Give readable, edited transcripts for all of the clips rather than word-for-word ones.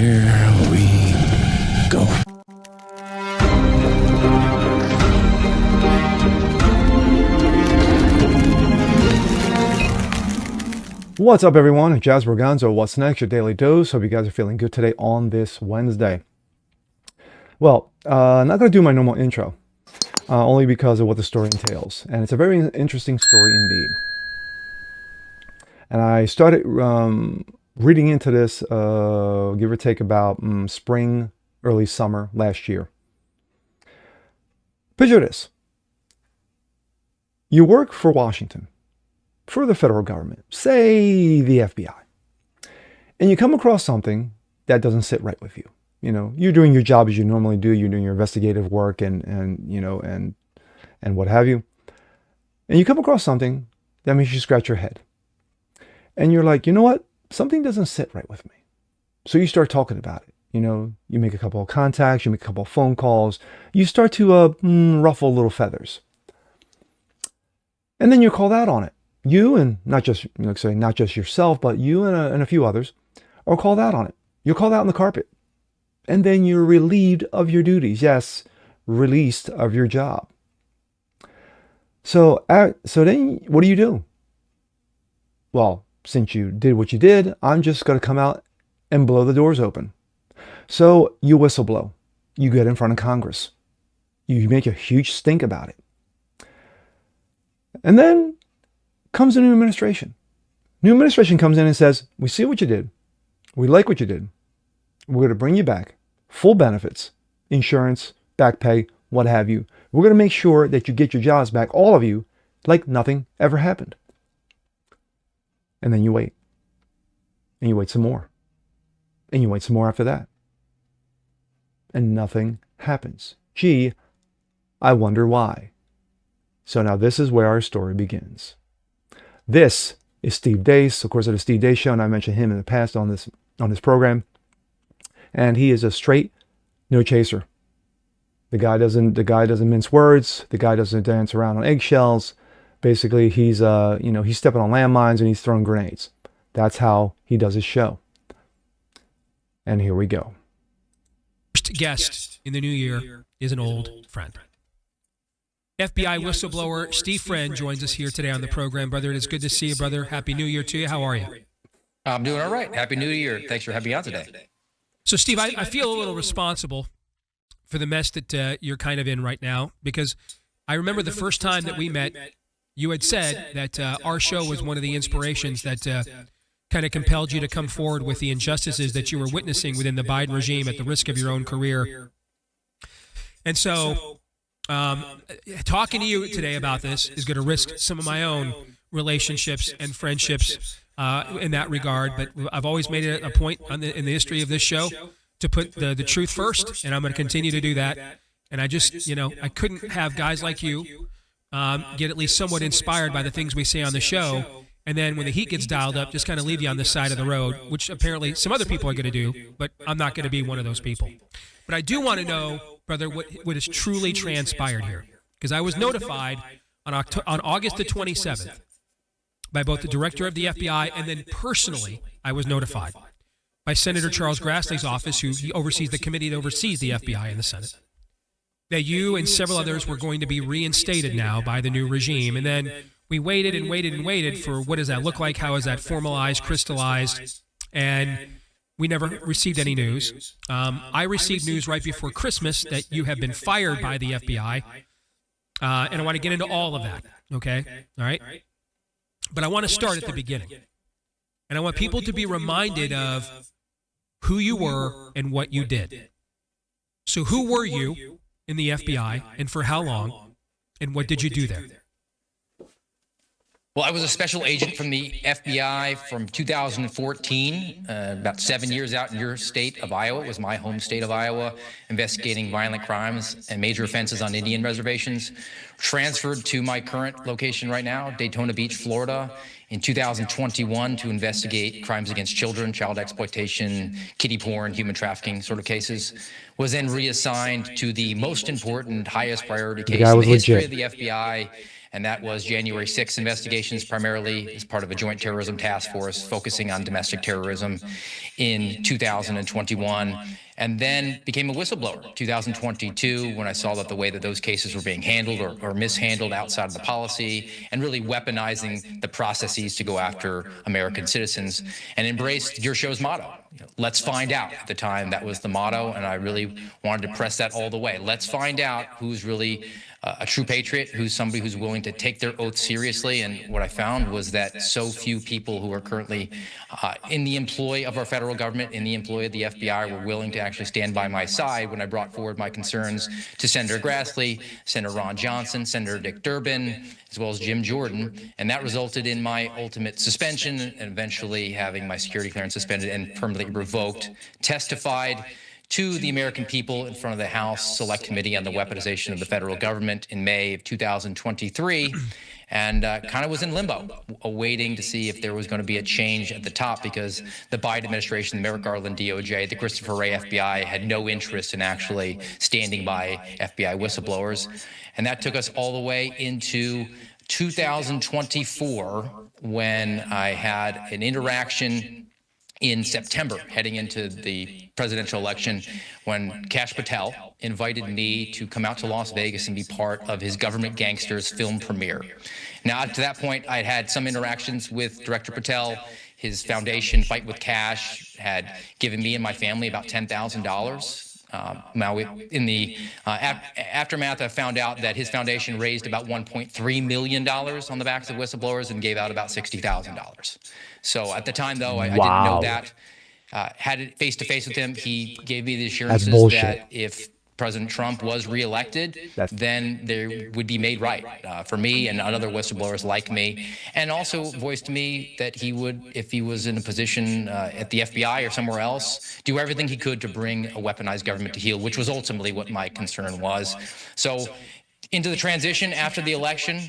Here we go. What's up, everyone? Jazz Borganzo. What's next? Your daily dose. Hope you guys are feeling good today on this Wednesday. Well, not going to do my normal intro, only because of what the story entails. And it's a very interesting story indeed. And I started reading into this, give or take, about spring, early summer last year. Picture this. You work for Washington, for the federal government, say the FBI, and you come across something that doesn't sit right with you. You know, you're doing your job as you normally do. You're doing your investigative work and what have you. And you come across something that makes you scratch your head. And you're like, you know what? Something doesn't sit right with me. So you start talking about it. You know, you make a couple of contacts, you make a couple of phone calls. You start to ruffle little feathers. And then you're called out on it. You and not just yourself, but you and a few others are called out on it. You're called out on the carpet. And then you're relieved of your duties. Yes, released of your job. So then what do? Well, since you did what you did, I'm just going to come out and blow the doors open. So you whistleblow. You get in front of Congress. You make a huge stink about it. And then comes a new administration. New administration comes in and says, we see what you did. We like what you did. We're going to bring you back. Full benefits, insurance, back pay, what have you. We're going to make sure that you get your jobs back, all of you, like nothing ever happened. And then you wait. And you wait some more. And you wait some more after that. And nothing happens. Gee, I wonder why. So now this is where our story begins. This is Steve DEACE, of course, of the Steve DEACE Show, and I mentioned him in the past on this program. And he is a straight no chaser. The guy doesn't mince words. The guy doesn't dance around on eggshells. Basically, he's stepping on landmines and he's throwing grenades. That's how he does his show. And here we go. First guest in the new year is an old friend. FBI whistleblower Steve Friend joins us here today on the program. Brother, it is good to see you, brother. Happy New Year to you. How are you? I'm doing all right. Happy New Year. Thanks for having me on today. So, Steve, I feel a little responsible for the mess that you're kind of in right now, because I remember the first time that we met, you had said that our show was one of the inspirations that kind of compelled you to come forward with the injustices that you were witnessing within the Biden regime at the risk of your own career. And so talking to you today about this is going to risk some of my own relationships and friendships in that regard. But I've always made it a point in the history of this show to put the truth first, and I'm going to continue to do that. And I just, I couldn't have guys like you get at least somewhat inspired by the things we say on the show, and then when the heat gets dialed up, just kind of leave you on the side of the road, which apparently some other people are going to do, but I'm not going to be one of those people. But I do want to know, brother, what has truly transpired here, because I was notified on August the 27th by both the director of the FBI and then personally I was notified by Senator Charles Grassley's office, who he oversees the committee that oversees the FBI in the Senate, that you and several others were going to be reinstated now by the new regime. And then we waited and waited and waited for what does that look like? How is that formalized, crystallized? And we never received any news. I received news right before Christmas that you have been fired by the FBI. And I want to get into all of that, okay? All right? But I want to start at the beginning. And I want people to be reminded of who you were and what you did. So who were you in the FBI, and for how long, and what did you do there? Well, I was a special agent from the FBI from 2014, about 7 years out in your state of Iowa. It was my home state of Iowa, investigating violent crimes and major offenses on Indian reservations. Transferred to my current location right now, Daytona Beach, Florida, in 2021 to investigate crimes against children, child exploitation, kiddie porn, human trafficking sort of cases. Was then reassigned to the most important, highest priority case in the history of the FBI, and that was January 6th investigations, primarily as part of a joint terrorism task force focusing on domestic terrorism in 2021, and then became a whistleblower 2022 when I saw that the way that those cases were being handled or mishandled outside of the policy, and really weaponizing the processes to go after American citizens, and embraced your show's motto. Let's find out. At the time, that was the motto, and I really wanted to press that all the way. Let's find out who's really a true patriot, who's somebody who's willing to take their oath seriously. And what I found was that so few people who are currently in the employ of our federal government, in the employ of the FBI, were willing to actually stand by my side when I brought forward my concerns to Senator Grassley, Senator Ron Johnson, Senator Dick Durbin, as well as Jim Jordan. And that resulted in my ultimate suspension and eventually having my security clearance suspended and permanently revoked. Testified to the American people in front of the House Select Committee on the Weaponization of the Federal Government in May of 2023, and kind of was in limbo, awaiting to see if there was going to be a change at the top, because the Biden administration, the Merrick Garland DOJ, the Christopher Wray FBI had no interest in actually standing by FBI whistleblowers. And that took us all the way into 2024, when I had an interaction in September, heading into the presidential election, when Kash Patel invited me to come out to Las Vegas and be part of his Government Gangsters film premiere. Now, to that point, I'd had some interactions with Director Patel. His foundation, Fight with Cash, had given me and my family about $10,000. Now, in the aftermath, I found out that his foundation raised about $1.3 million on the backs of whistleblowers and gave out about $60,000. So at the time, though, I didn't know that. Had it face-to-face with him, he gave me the assurances that if President Trump was reelected, then there would be made right for me and other whistleblowers like me, and also voiced to me that he would, if he was in a position at the FBI or somewhere else, do everything he could to bring a weaponized government to heel, which was ultimately what my concern was. So into the transition after the election,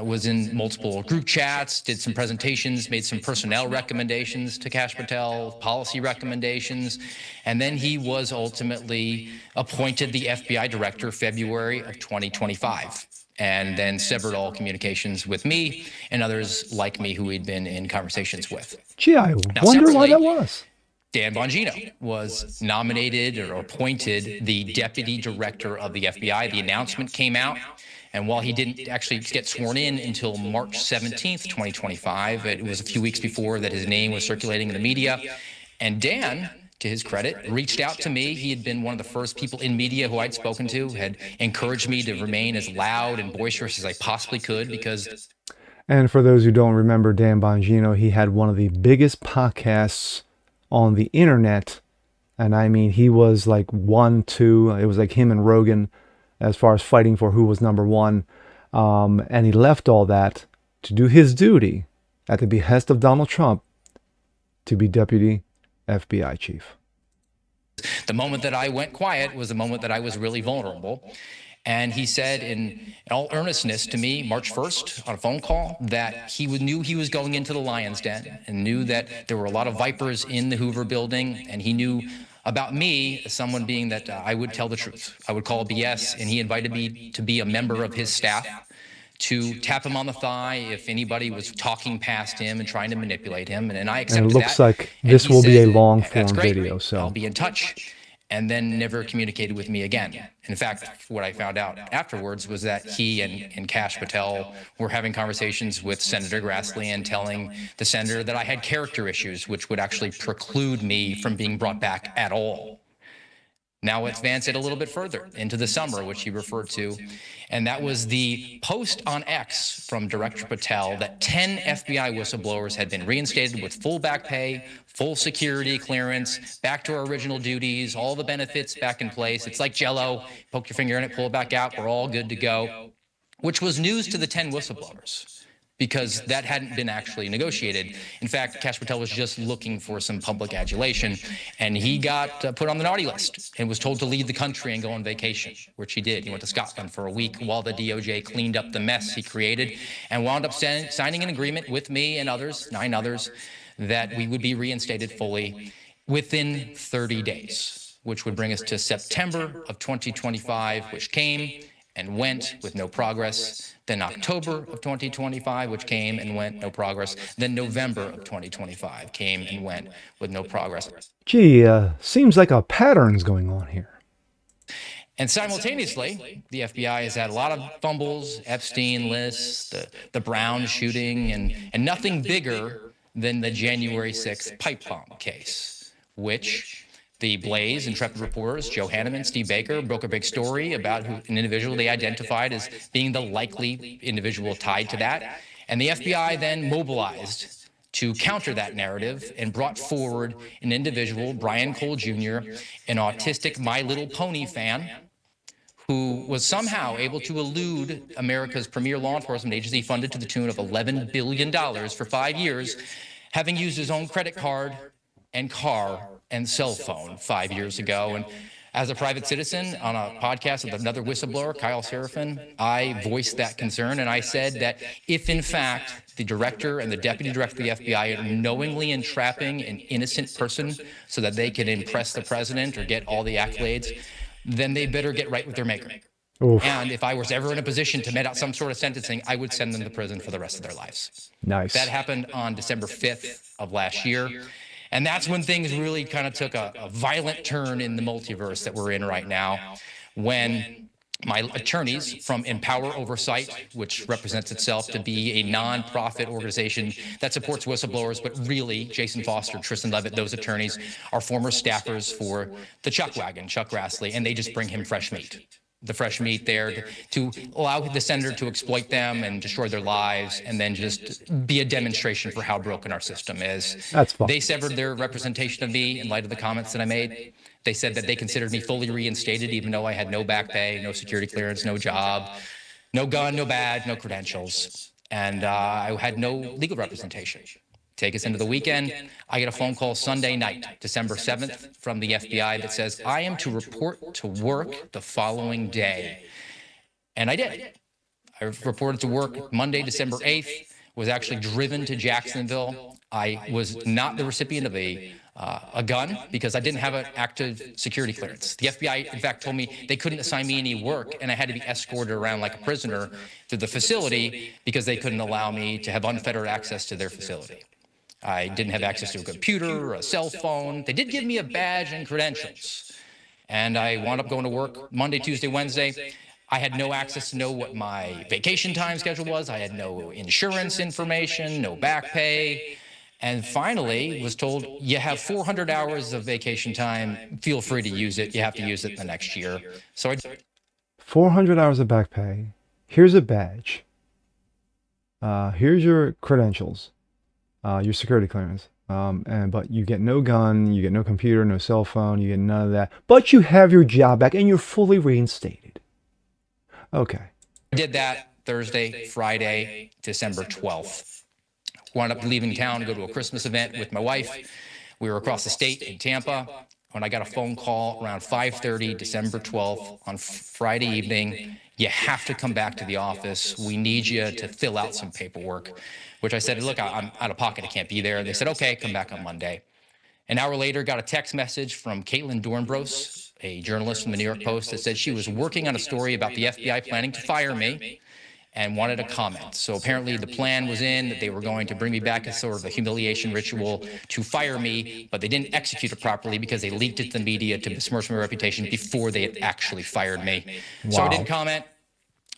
was in multiple group chats, did some presentations, made some personnel recommendations to Kash Patel, policy recommendations, and then he was ultimately appointed the FBI director February of 2025, and then severed all communications with me and others like me who he'd been in conversations with. Gee, I wonder why that was. Dan Bongino was nominated or appointed the deputy director of the FBI. The announcement came out. And while he didn't actually get sworn in until March 17th, 2025, it was a few weeks before that his name was circulating in the media. And Dan, to his credit, reached out to me. He had been one of the first people in media who I'd spoken to, had encouraged me to remain as loud and boisterous as I possibly could, because... And for those who don't remember Dan Bongino, he had one of the biggest podcasts on the internet. And I mean, he was like 1, 2, it was like him and Rogan, as far as fighting for who was number one. And he left all that to do his duty at the behest of Donald Trump to be deputy FBI chief. The moment that I went quiet was the moment that I was really vulnerable. And he said in all earnestness to me, March 1st, on a phone call, that he knew he was going into the lion's den and knew that there were a lot of vipers in the Hoover building, and he knew about me as someone being that I would tell the truth. I would call BS, and he invited me to be a member of his staff, to tap him on the thigh if anybody was talking past him and trying to manipulate him, and I accepted that. And it looks like this will be a long-form video, so I'll be in touch. And then never communicated with me again. In fact, what I found out afterwards was that he and Kash Patel were having conversations with Senator Grassley and telling the senator that I had character issues, which would actually preclude me from being brought back at all. Now let's advance it a little bit further into the summer, which he referred to, and that was the post on X from Director Patel that 10 FBI whistleblowers had been reinstated with full back pay, full security clearance, back to our original duties, all the benefits back in place. It's like Jell-O, poke your finger in it, pull it back out, we're all good to go, which was news to the 10 whistleblowers, because that hadn't been actually negotiated. In fact, Kash Patel was just looking for some public adulation, and he got put on the naughty list and was told to leave the country and go on vacation, which he did. He went to Scotland for a week while the DOJ cleaned up the mess he created, and wound up signing an agreement with me and others, 9 others, that we would be reinstated fully within 30 days, which would bring us to September of 2025, which came. and went with no progress. Then October of 2025, which came and went, no progress. Then November of 2025 came and went with no progress. Gee, seems like a pattern's going on here. And simultaneously, the FBI has had a lot of fumbles, Epstein lists, the Brown shooting, and nothing bigger than the January 6th pipe bomb case, which the Blaze intrepid reporters, Joe Hanneman, Steve Baker, broke a big story about an individual they identified as being the likely individual tied to that. And the FBI then mobilized to counter that narrative and brought forward an individual, Brian Cole Jr., an autistic My Little Pony fan, who was somehow able to elude America's premier law enforcement agency, funded to the tune of $11 billion for 5 years, having used his own credit card and car and cell phone 5 years ago. And as a private citizen on a podcast with another whistleblower, Kyle Seraphin, I voiced that concern, and I said that if in fact the director and the deputy director of the FBI are knowingly entrapping an innocent person so that they can impress the president or get all the accolades, then they better get right with their maker. Oof. And if I was ever in a position to met out some sort of sentencing, I would send them to prison for the rest of their lives. Nice. That happened on December 5th of last year. And that's when things really kind of took a violent turn in the multiverse that we're in right now, when my attorneys from Empower Oversight, which represents itself to be a nonprofit organization that supports whistleblowers, but really Jason Foster, Tristan Levitt, those attorneys are former staffers for the Chuck Wagon, Chuck Grassley, and they just bring him fresh meat. The fresh meat there to allow the senator to exploit them and destroy their lives, and then just be a demonstration for how broken our system is. That's fine. They severed their representation of me in light of the comments that I made. They said that they considered me fully reinstated, even though I had no back pay, no security clearance, no job, no gun, no badge, no credentials. And I had no legal representation. Take us into the weekend. I get a phone call Sunday night, December 7th, from the FBI that says, I am to report to work the following day. And I did. I reported to work Monday, December 8th, was actually driven to Jacksonville. I was not the recipient of a gun because I didn't have an active security clearance. The FBI, in fact, told me they couldn't assign me any work, and I had to be escorted around like a prisoner to the facility because they couldn't allow me to have unfettered access to their facility. I didn't have access to a computer or a cell phone. They did give me a badge and credentials. And I wound up going to work Monday, Tuesday, Wednesday. I had no access to know what my vacation time schedule was. I had no insurance information, no back pay. And finally was told, you have 400 hours of vacation time. Feel free to use it. You have to use it the next year. So I 400 hours of back pay. Here's a badge. Here's your credentials. Your security clearance. But you get no gun, you get no computer, no cell phone, you get none of that. But you have your job back and you're fully reinstated. Okay. I did that Thursday, Friday, December 12th. Wound up leaving town to go to a Christmas event with my wife. We were across the state in Tampa when I got a phone call around 5:30, December 12th on Friday evening. You have to come back to the office. We need you to fill out some paperwork, which I said, look, I'm out of pocket. I can't be there. They said, okay, come back on Monday. An hour later, got a text message from Caitlin Dornbros, a journalist from the New York Post, that said she was working on a story about the FBI planning to fire me and wanted a comment. So apparently the plan was in that they were going to bring me back as sort of a humiliation ritual to fire me, but they didn't execute it properly because they leaked it to the media to besmirch my reputation before they had actually fired me. Wow. So I didn't comment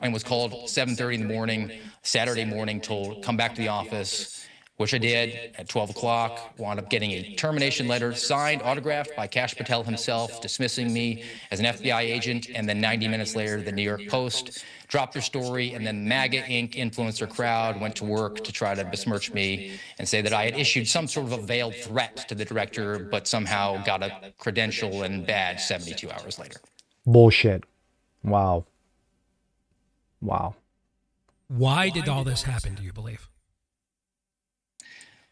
and was called 7:30 in the morning, Saturday morning, told come back to the office, which I did at 12 o'clock, wound up getting a termination letter signed, autographed by Kash Patel himself, dismissing me as an FBI agent, and then 90 minutes later, the New York Post dropped their story, and then MAGA Inc. influencer crowd went to work to try to besmirch me and say that I had issued some sort of a veiled threat to the director, but somehow got a credential and badge 72 hours later. Bullshit. Wow. Wow. Why did all this happen, do you believe?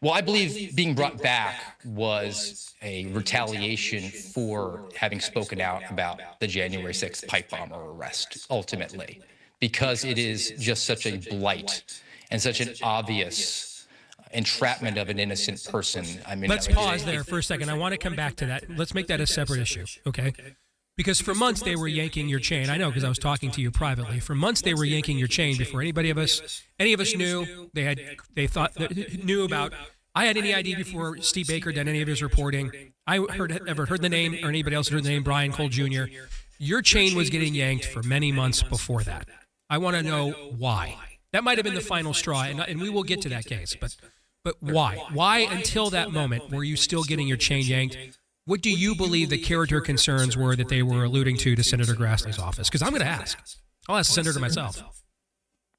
Well, I believe being brought back was a retaliation for having spoken out about the January 6th pipe bomber arrest, ultimately, because it is just such a blight and such an obvious entrapment of an innocent person. I mean, let's pause there for a second. I want to come back to that. Let's make that a separate issue, okay? Because for months they were yanking your chain. I know because I was talking to you privately. For months they were yanking your chain before any of us knew. They thought knew about. I had any idea before Steve Baker did any of his reporting. I ever heard the name, or anybody else heard the name, Brian Cole Jr. Your chain was getting yanked for many months before that. I want to know why. That might have been the final straw, and we will get to that case. But why? Why until that moment were you still getting your chain yanked? What do you believe the character concerns were that they were alluding to Senator Grassley's office? Because I'm going to ask. I'll ask the senator myself.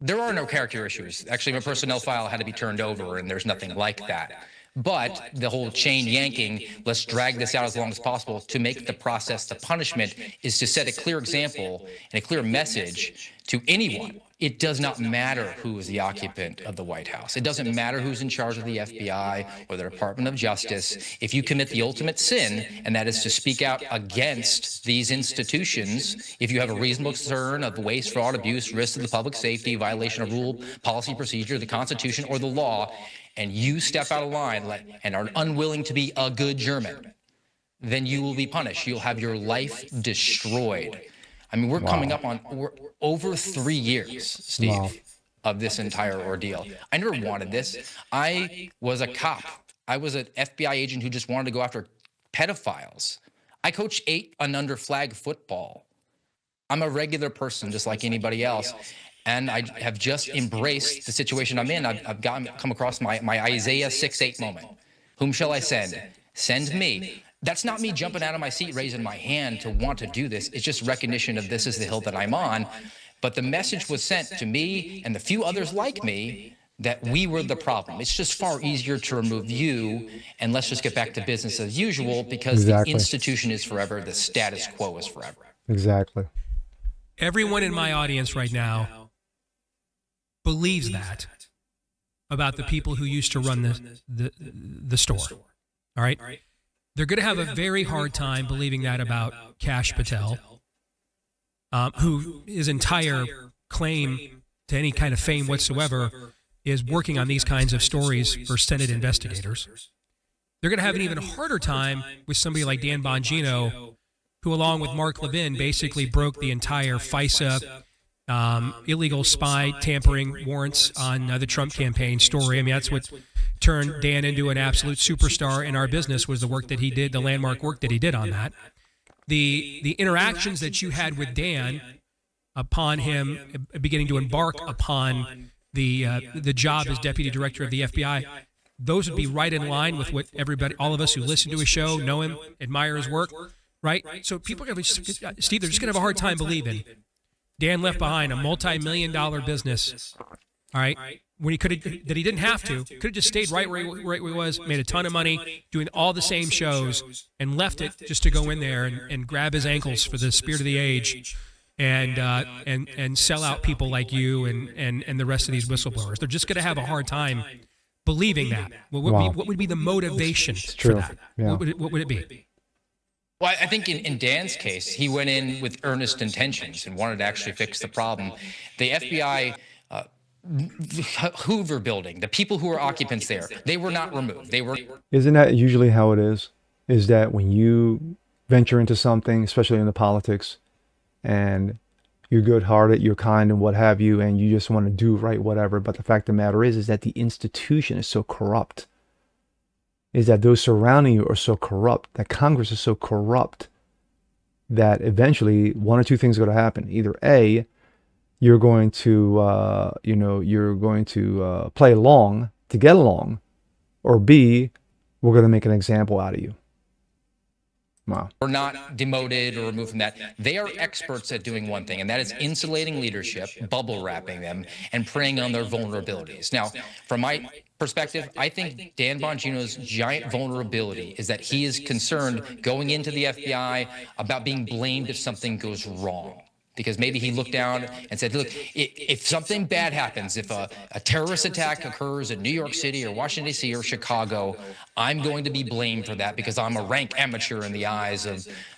There are no character issues. Actually, my personnel file had to be turned over, and there's nothing like that. But the whole chain yanking, let's drag this out as long as possible to make the process, the punishment, is to set a clear example and a clear message to anyone. It does not matter who is the occupant of the White House. It doesn't matter who's in charge of the FBI or the Department of Justice. If you commit the ultimate sin, and that is to speak out against these institutions, if you have a reasonable concern of waste, fraud, abuse, risk to the public safety, violation of rule, policy, procedure, the Constitution, or the law, and you step out of line and are unwilling to be a good German, then you will be punished. You'll have your life destroyed. I mean, we're coming up on over 3 years, Steve, of this entire ordeal. I never wanted this. I was a cop. I was an FBI agent who just wanted to go after pedophiles. I coach 8 and under flag football. I'm a regular person just like anybody else. And I have just embraced the situation I'm in. I've come across my Isaiah 6:8 moment. Whom shall I send? Send me. That's not me jumping out of my seat, raising my hand to want to do this. It's just recognition of this is the hill that I'm on. But the message was sent to me and the few others like me that we were the problem. It's just far easier to remove you, and let's just get back to business as usual, because the institution is forever, the status quo is forever. Exactly. Everyone in my audience right now believes that about the people who used to run the store. All right? They're going to have a very hard time believing that about Kash Patel, who his entire claim to any kind of fame whatsoever is working on these kinds of stories for Senate investigators. They're going to have an even harder time with somebody like Dan Bongino, who, along with Mark Levin, basically broke the entire FISA illegal spy tampering warrants on the Trump campaign story. I mean, that's what turned Dan into an absolute superstar in our business, was the work that he did, the landmark work that he did on that. The interactions that you had with Dan upon him beginning to embark upon the job as deputy director of the FBI, those would be right in line with what everybody, all of us who listen to his show, know him, admire his work, right? So people are going to be, Steve, they're just going to have a hard time believing Dan left behind a multi-million-dollar business, all right, when he could have, that he didn't have to, could have just stayed right where he was, made a ton of money, doing all the same shows, and left it just to go in there and grab his ankles for the spirit of the age, and sell out people like you and the rest of these whistleblowers. They're just going to have a hard time believing that. What would be the motivation for that? Yeah. What would it be? Well, I think in Dan's case, he went in with earnest intentions and wanted to actually fix the problem. The FBI Hoover building, the people who were occupants there, they were not removed. They were. Isn't that usually how it is? Is that when you venture into something, especially in the politics, and you're good-hearted, you're kind and what have you, and you just want to do right, whatever. But the fact of the matter is that the institution is so corrupt, is that those surrounding you are so corrupt, that Congress is so corrupt, that eventually one or two things are going to happen. Either A, you're going to, play along to get along, or B, we're going to make an example out of you. Wow. We're not demoted or removed from that. They are experts at doing one thing, and that is insulating leadership, bubble wrapping them, and preying on their vulnerabilities. Now, from my perspective, I think Dan Bongino's giant vulnerability is that he is concerned going into the FBI about being blamed if something goes wrong. Because maybe he looked down and said, look, if something bad happens, if a terrorist attack occurs in New York City or Washington, D.C. or Chicago, I'm going to be blamed for that because I'm a rank amateur in the eyes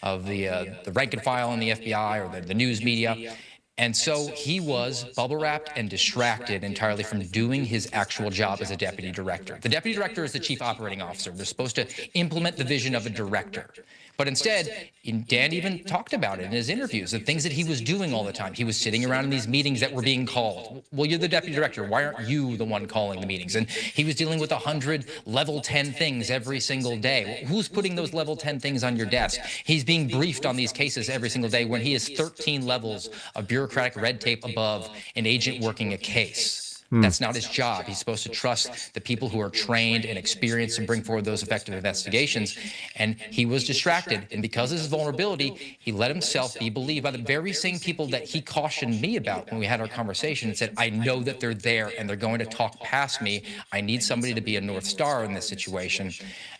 of the rank and file in the FBI or the news media. And so he was bubble wrapped and distracted entirely from doing his actual job as a deputy director. The deputy director is the chief operating officer. They're supposed to implement the vision of a director. But instead, Dan even talked about it in his interviews, the things that he was doing all the time. He was sitting around in these meetings that were being called. Well, you're the deputy director. Why aren't you the one calling the meetings? And he was dealing with 100 level 10 things every single day. Who's putting those level 10 things on your desk? He's being briefed on these cases every single day when he is 13 levels of bureaucratic red tape above an agent working a case. That's not his job. He's supposed to trust the people who are trained and experienced and bring forward those effective investigations. And he was distracted. And because of his vulnerability, he let himself be believed by the very same people that he cautioned me about when we had our conversation and said, I know that they're there and they're going to talk past me. I need somebody to be a North Star in this situation.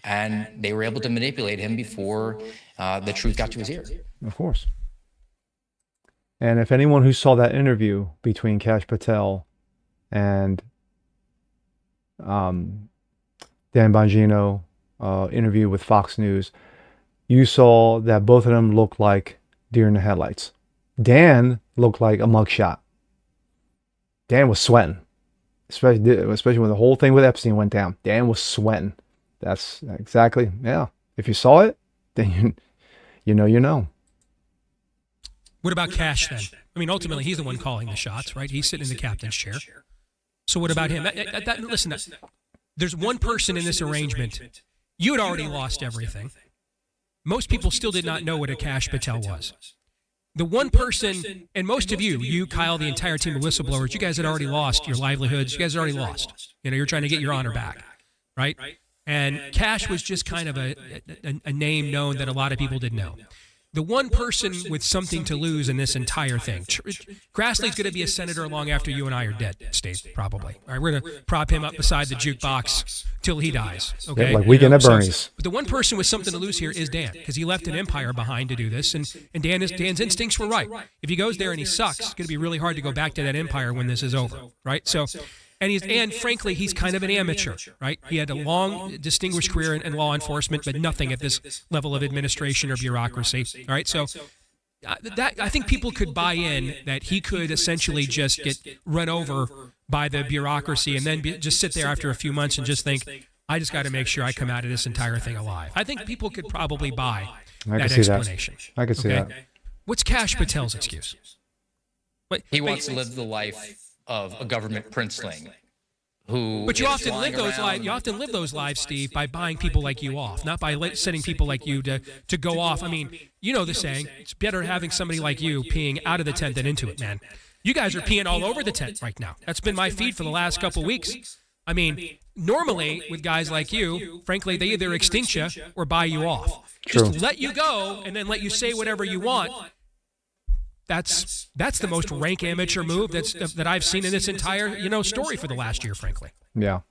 And they were able to manipulate him before the truth got to his ear. Of course. And if anyone who saw that interview between Kash Patel and Dan Bongino interview with Fox News, you saw that both of them looked like deer in the headlights. Dan looked like a mugshot. Dan was sweating, especially when the whole thing with Epstein went down. Dan was sweating. That's exactly, yeah. If you saw it, then you know. What about Kash then? I mean, ultimately, he's the one calling the shots, right? He's sitting in the captain's chair. So what about him? Listen, there's one person in this arrangement. You had already lost everything. Most people still did not know what a Kash Patel was. The one person, and most of you, Kyle, the entire team of whistleblowers, you guys had already lost your livelihoods. You guys had already lost. You're trying to get your honor back, right? And Kash was just kind of a name known that a lot of people didn't know. The one person with something to lose in this entire thing. Grassley's going to be a senator long after you and I are dead, Steve, probably. All right, we're going to prop him up beside the jukebox till he dies. Okay, yeah, like Weekend at Bernie's. But the one person with something to lose here is Dan, because he left an empire behind to do this, and Dan's instincts were right. If he goes there and he sucks, it's going to be really hard to go back to that empire when this is over, right? So. And frankly, he's kind of an amateur, right? He had a long, distinguished career in law enforcement, but nothing at this level of administration or bureaucracy, all right? So I think people could buy in that he could essentially just get run over by the bureaucracy and then just sit there after a few months and just think, I just got to make sure I come out of this entire thing alive. I think people could probably buy that explanation. I could see that. What's Kash Patel's excuse? He wants to live the life of a government princeling but you often live those lives. You often live those lives, Steve, by buying people like you off, not by setting people like you to go off. I mean, you know the saying: it's better having somebody like you peeing out of the tent than into it, man. You guys are peeing all over the tent right now. That's been my feed for the last couple of weeks. I mean, normally with guys like you, frankly, they either extinct you or buy you off. True. Just let you go and then let you say whatever you want. That's the most rank amateur move that I've seen in this entire story for the last year, frankly. Yeah.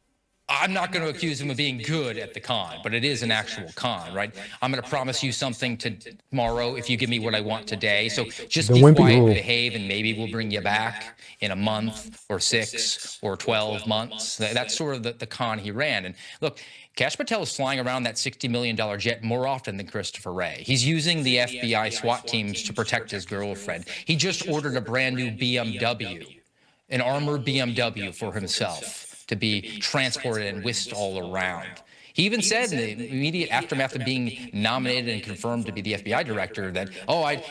I'm not going to accuse him of being good at the con, but it is an actual con, right? I'm going to promise you something tomorrow if you give me what I want today. So just be quiet and behave, and maybe we'll bring you back in a month or 6 or 12 months. That's sort of the con he ran. And look, Kash Patel is flying around that $60 million jet more often than Christopher Wray. He's using the FBI SWAT teams to protect his girlfriend. He just ordered a brand new BMW, an armored BMW for himself to be transported and whisked all around. He even said in the immediate aftermath of being nominated and confirmed to be the FBI director that,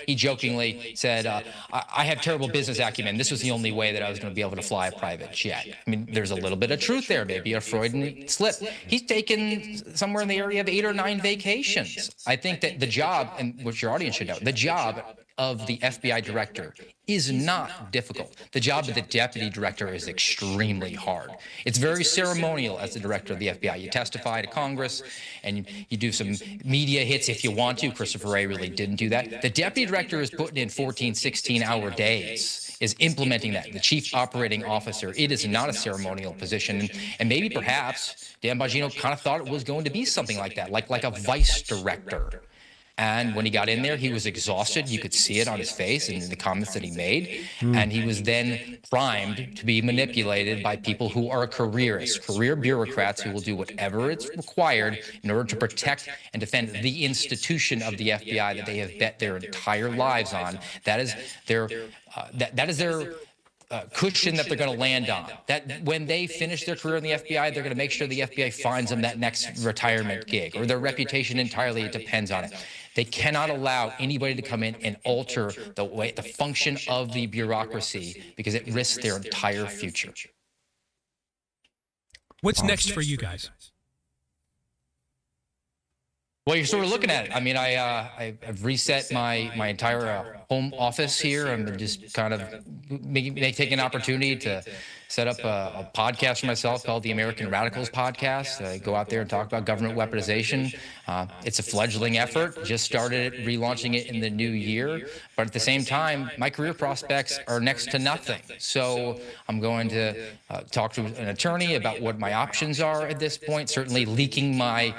he jokingly said, I have terrible business acumen. This was the only way that I was going to be able to fly a private jet. I mean, there's a little bit of truth there, maybe a Freudian slip. He's taken somewhere in the area of 8 or 9 vacations. I think that the job, and what your audience should know, the job of the FBI director is not difficult. The job of the deputy director is extremely hard. It's very ceremonial as the director of the FBI. You testify to Congress and you do some media hits if you want to. Christopher Wray really didn't do that. The deputy director is putting in 14, 16-hour days, is implementing that. The chief operating officer, it is not a ceremonial position. And maybe perhaps Dan Bongino kind of thought it was going to be something like that, like a vice director. And when he got in there, he was exhausted. You could see it on his face and in the comments that he made. And he was then primed to be manipulated by people who are careerists, career bureaucrats who will do whatever is required in order to protect and defend the institution of the FBI that they have bet their entire lives on. That is their cushion that they're going to land on. That when they finish their career in the FBI, they're going to make sure the FBI finds them that next retirement gig, or their reputation entirely depends on it. They cannot allow anybody to come in and alter the function of the bureaucracy because it risks their entire future. What's next for you guys? Well, you're sort of looking at it. I mean, I've reset my entire home office here. I'm just kind of taking an opportunity to set up a podcast for myself called the American Radicals Podcast. I go out there and talk about government weaponization. It's a fledgling effort. Just started it, relaunching it in the new year. But at the same time, my career prospects are next to nothing. So I'm going to talk to an attorney about what my options are at this point. Certainly leaking my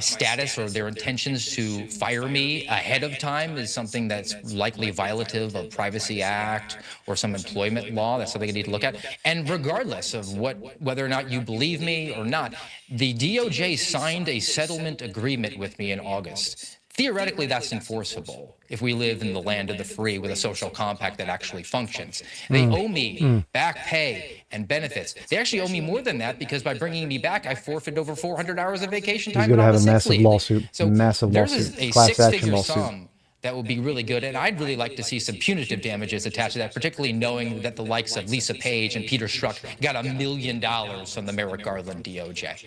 status or their intentions to fire me ahead of time is something that's likely violative of Privacy Act or some employment law. That's something I need to look at. And regardless of whether or not you believe me or not, the DOJ signed a settlement agreement with me in August. Theoretically, that's enforceable if we live in the land of the free with a social compact that actually functions. They owe me back pay and benefits. They actually owe me more than that because by bringing me back, I forfeited over 400 hours of vacation time. He's going to and have all a the sick massive leave. lawsuit, So massive there's lawsuit, a class action six-figure lawsuit. sum that would be really good. And I'd really like to see some punitive damages attached to that, particularly knowing that the likes of Lisa Page and Peter Strzok got $1 million from the Merrick Garland DOJ.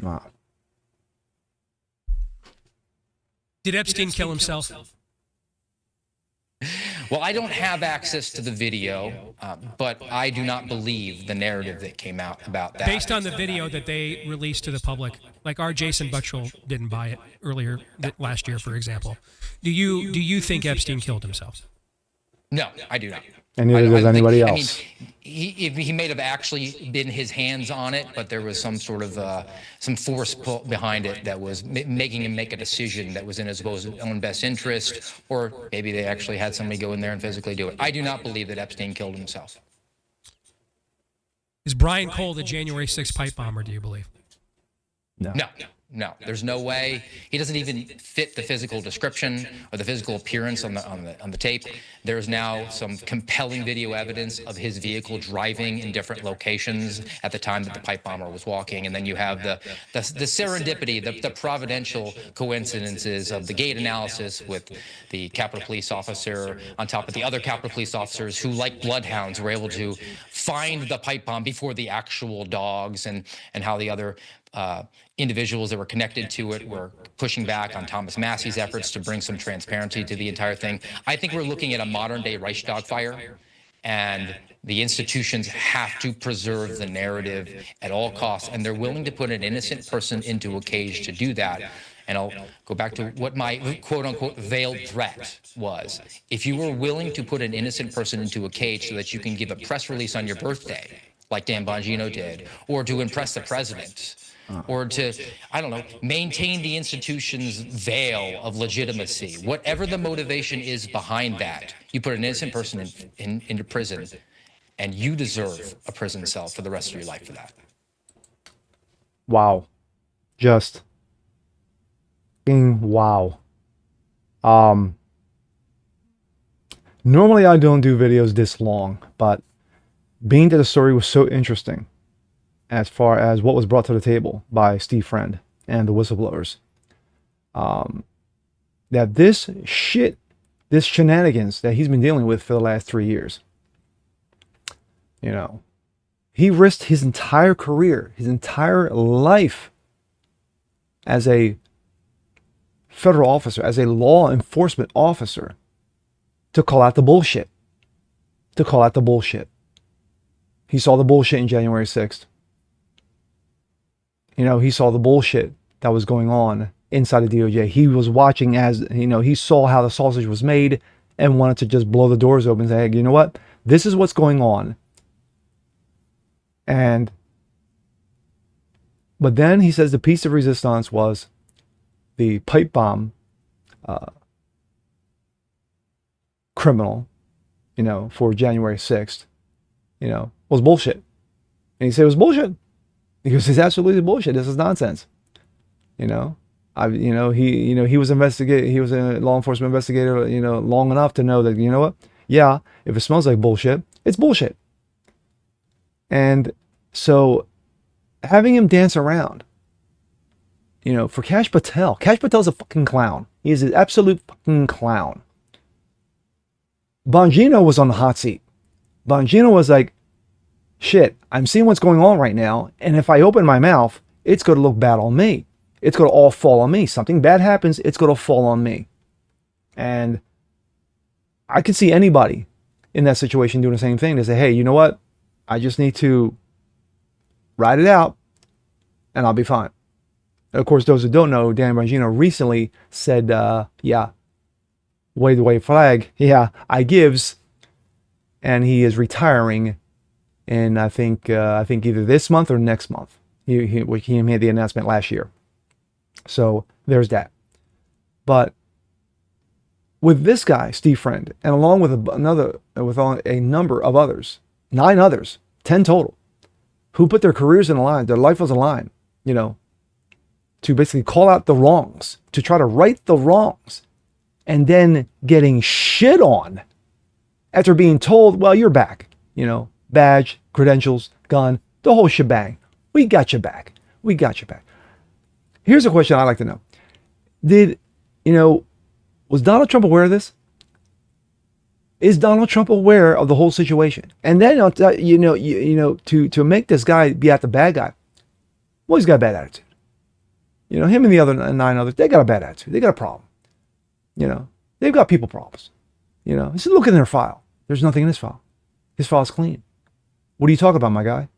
Wow. Did Epstein kill himself? Well, I don't have access to the video, but I do not believe the narrative that came out about that. Based on the video that they released to the public, like our Jason Buttrell didn't buy it earlier last year, for example. Do you think Epstein killed himself? No, I do not. And neither does anybody else. I mean, he may have actually been his hands on it, but there was some sort of some force behind it that was making him make a decision that was in his own best interest, or maybe they actually had somebody go in there and physically do it. I do not believe that Epstein killed himself. Is Brian Cole the January 6th pipe bomber, do you believe? No, there's no way. He doesn't even fit the physical description or the physical appearance on the tape. There's now some compelling video evidence of his vehicle driving in different locations at the time that the pipe bomber was walking. And then you have the serendipity, the providential coincidences of the gait analysis with the Capitol Police officer on top of the other Capitol Police officers who, like bloodhounds, were able to find the pipe bomb before the actual dogs, and how the other individuals that were connected to it were pushing back on Thomas Massey's efforts to bring some transparency to the entire thing. I think we're looking at a modern-day Reichstag fire, and the institutions have to preserve the narrative at all costs, and they're willing to put an innocent person into a cage to do that. And I'll go back to what my quote-unquote veiled threat was. If you were willing to put an innocent person into a cage so that you can give a press release on your birthday, like Dan Bongino did, or to impress the president, or to, I don't know, maintain the institution's veil of legitimacy. Whatever the motivation is behind that, you put an innocent person into prison, and you deserve a prison cell for the rest of your life for that. Wow. Just wow. Normally I don't do videos this long, but being that the story was so interesting, as far as what was brought to the table by Steve Friend and the whistleblowers, that this shenanigans that he's been dealing with for the last 3 years, he risked his entire career, his entire life as a federal officer, as a law enforcement officer, to call out the bullshit. He saw the bullshit in January 6th. He saw the bullshit that was going on inside the DOJ. He was watching as, he saw how the sausage was made and wanted to just blow the doors open and say, hey, you know what? This is what's going on. But then he says the piece of resistance was the pipe bomb criminal, for January 6th, was bullshit. And he said it was bullshit. Because it's absolutely bullshit. This is nonsense. He was he was a law enforcement investigator, long enough to know that, what? Yeah, if it smells like bullshit, it's bullshit. And so having him dance around, for Cash Patel's a fucking clown. He is an absolute fucking clown. Bongino was on the hot seat. Bongino was like, shit, I'm seeing what's going on right now, and if I open my mouth, it's going to look bad on me. It's going to all fall on me. Something bad happens, it's going to fall on me. And I could see anybody in that situation doing the same thing. They say, hey, you know what? I just need to ride it out, and I'll be fine. And of course, those who don't know, Dan Bongino recently said, wave the white flag. Yeah, I gives. And he is retiring in, I think either this month or next month. He made the announcement last year. So there's that. But with this guy, Steve Friend, and along with a number of others, 9 others, 10 total, who put their careers in the line, their life was on the line, to basically call out the wrongs, to try to right the wrongs, and then getting shit on after being told, well, you're back, badge, credentials, gun, the whole shebang. We got you back. We got you back. Here's a question I'd like to know. Was Donald Trump aware of this? Is Donald Trump aware of the whole situation? And then, to make this guy be at the bad guy, well, he's got a bad attitude. Him and the other 9 others, they got a bad attitude. They got a problem. They've got people problems. He said, look in their file. There's nothing in his file. His file's clean. What are you talking about, my guy?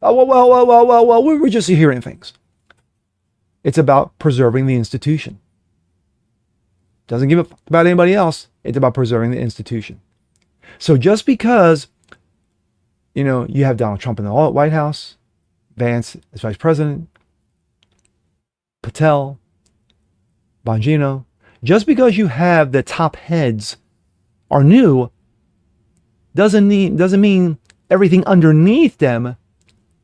Oh, well, we're just hearing things. It's about preserving the institution. Doesn't give a fuck about anybody else. It's about preserving the institution. So just because, you have Donald Trump in the White House, Vance as vice president, Patel, Bongino, just because you have the top heads are new, doesn't mean everything underneath them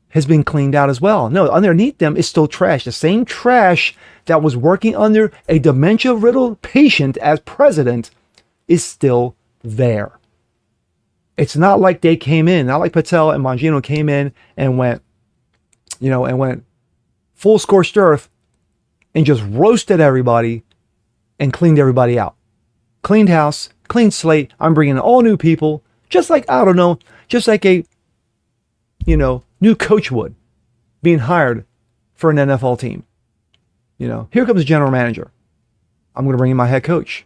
has been cleaned out as well. No, underneath them is still trash. The same trash that was working under a dementia-riddled patient as president is still there. It's not like they came in, not like Patel and Bongino came in and went full scorched earth and just roasted everybody and cleaned everybody out. Cleaned house, clean slate. I'm bringing in all new people, just like a, new coach would, being hired for an NFL team. Here comes the general manager. I'm going to bring in my head coach.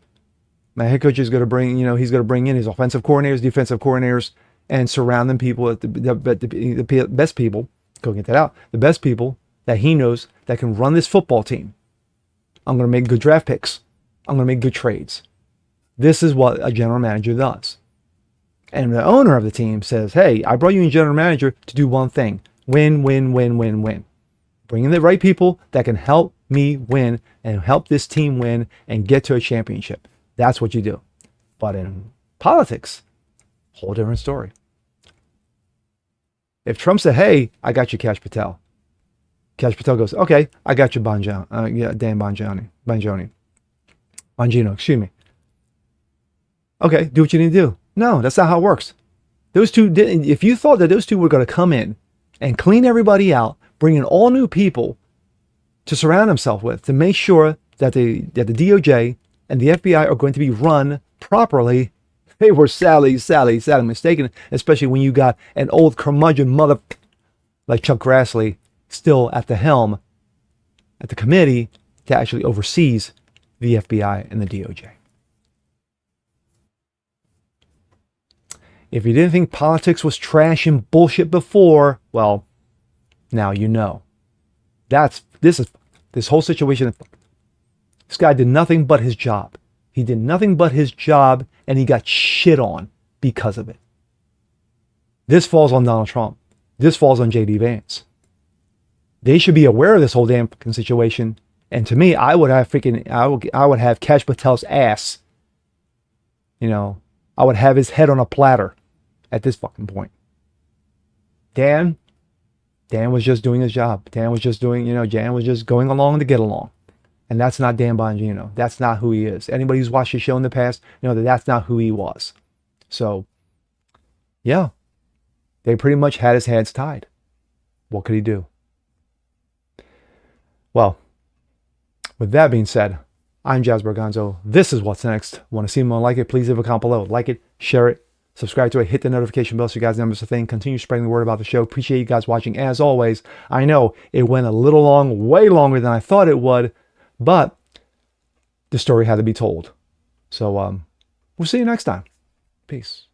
My head coach is going to bring, he's going to bring in his offensive coordinators, defensive coordinators, and surround them people at the best people. Go get that out. The best people that he knows that can run this football team. I'm going to make good draft picks. I'm going to make good trades. This is what a general manager does. And the owner of the team says, hey, I brought you in general manager to do one thing. Win, win, win, win, win. Bring in the right people that can help me win and help this team win and get to a championship. That's what you do. But in politics, whole different story. If Trump said, hey, I got you, Cash Patel. Cash Patel goes, okay, I got you, Dan Bongino, excuse me. Okay, do what you need to do. No, that's not how it works. Those two didn't. If you thought that those two were going to come in and clean everybody out, bring in all new people to surround himself with, to make sure that the DOJ and the FBI are going to be run properly, they were sadly mistaken, especially when you got an old curmudgeon mother like Chuck Grassley still at the helm at the committee that actually oversees the FBI and the DOJ. If you didn't think politics was trash and bullshit before, well, now you know. This whole situation. This guy did nothing but his job. He did nothing but his job, and he got shit on because of it. This falls on Donald Trump. This falls on J.D. Vance. They should be aware of this whole damn fucking situation. And to me, I would have Cash Patel's ass. I would have his head on a platter at this fucking point. Dan was just doing his job. Dan was just going along to get along. And that's not Dan Bongino. That's not who he is. Anybody who's watched his show in the past know that that's not who he was. So, yeah, they pretty much had his hands tied. What could he do? Well, With that being said, I'm Jazz Berganzo. This is What's Next. Want to see more like it? Please leave a comment below. Like it, share it, subscribe to it, hit the notification bell so you guys know it's a thing. Continue spreading the word about the show. Appreciate you guys watching. As always, I know it went a little long, way longer than I thought it would, but the story had to be told. So we'll see you next time. Peace.